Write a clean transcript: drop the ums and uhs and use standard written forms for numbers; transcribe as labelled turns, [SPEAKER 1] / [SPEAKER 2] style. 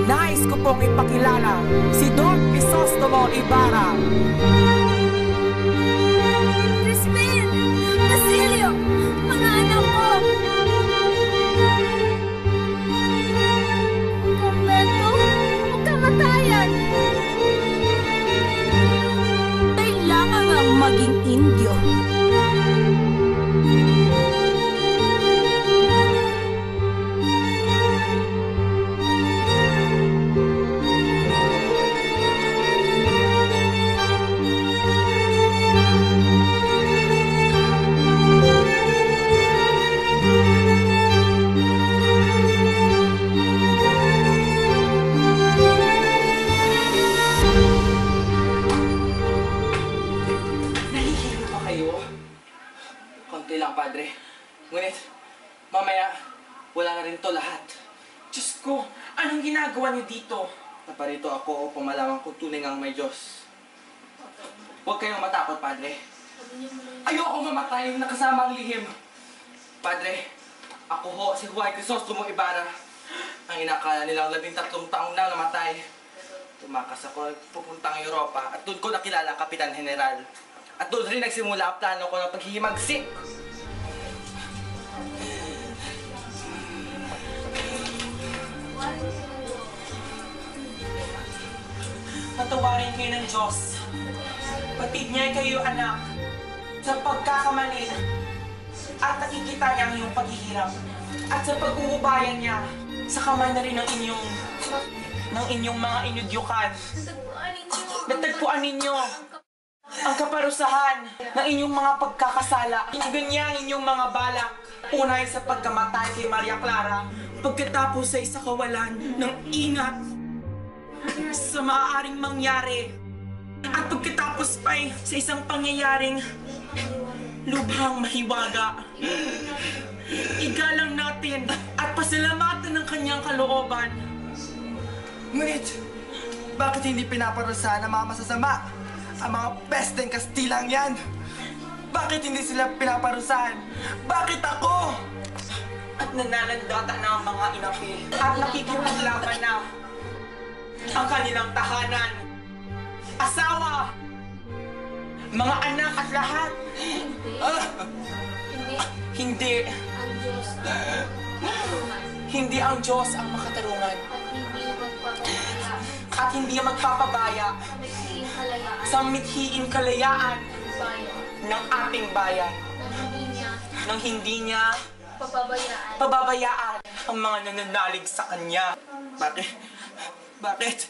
[SPEAKER 1] Nais ko pong ipakilala si Don Crisostomo Ibarra.
[SPEAKER 2] Crispin! Basilio! Mga anak ko! Kumbento o kamatayan? Kailangan ang maging Indio.
[SPEAKER 3] Konti lang, Padre. Ngunit, mamaya, wala na rin to lahat. Diyos ko, anong ginagawa niyo dito? Naparito ako upang malaman kung tunay ngang may Diyos. Huwag kayong matakot, Padre. Ayoko mamatay na kasama ang lihim. Padre, ako ho, si Juan Crisostomo Ibarra. Ang inakala nilang 13 taong nang namatay. Tumakas ako pupuntang Europa at doon ko nakilala ang Kapitan General. At doon rin nagsimula ang plano ko ng paghihimagsik.
[SPEAKER 1] Patawarin kayo ng Diyos. Patid niya kayo, anak, sa pagkakamali at nakikita niya ang iyong paghihirap. At sa pag-uubayan niya, sa kamay na rin ng inyong mga inudyukan. Natagpuan ninyo ang kaparusahan ng inyong mga pagkakasala. Ingan niya ang inyong mga balak. Una ay sa pagkamatay kay Maria Clara, pagkatapos sa isa kawalan ng ingat sa maaaring mangyari. At pagkatapos pa sa isang pangyayaring lubhang mahiwaga. Igalang natin at pasalamatan ng kanyang kalooban.
[SPEAKER 3] Ngunit, bakit hindi pinaparusahan ng mga masasama? Ang mga pesteng Kastilang yan! Bakit hindi sila pinaparusahan? Bakit ako?
[SPEAKER 1] At nananandata na ang mga inapi at nakikipaglaban na ang kanilang tahanan, asawa, mga anak at lahat. Hindi. Hindi ang Diyos ang makatarungan. At hindi magpapabaya sa mithiin kalayaan ng ating bayan. Nang hindi niya pababayaan ang mga nananalig sa Kanya.
[SPEAKER 3] Bakit? Bakit?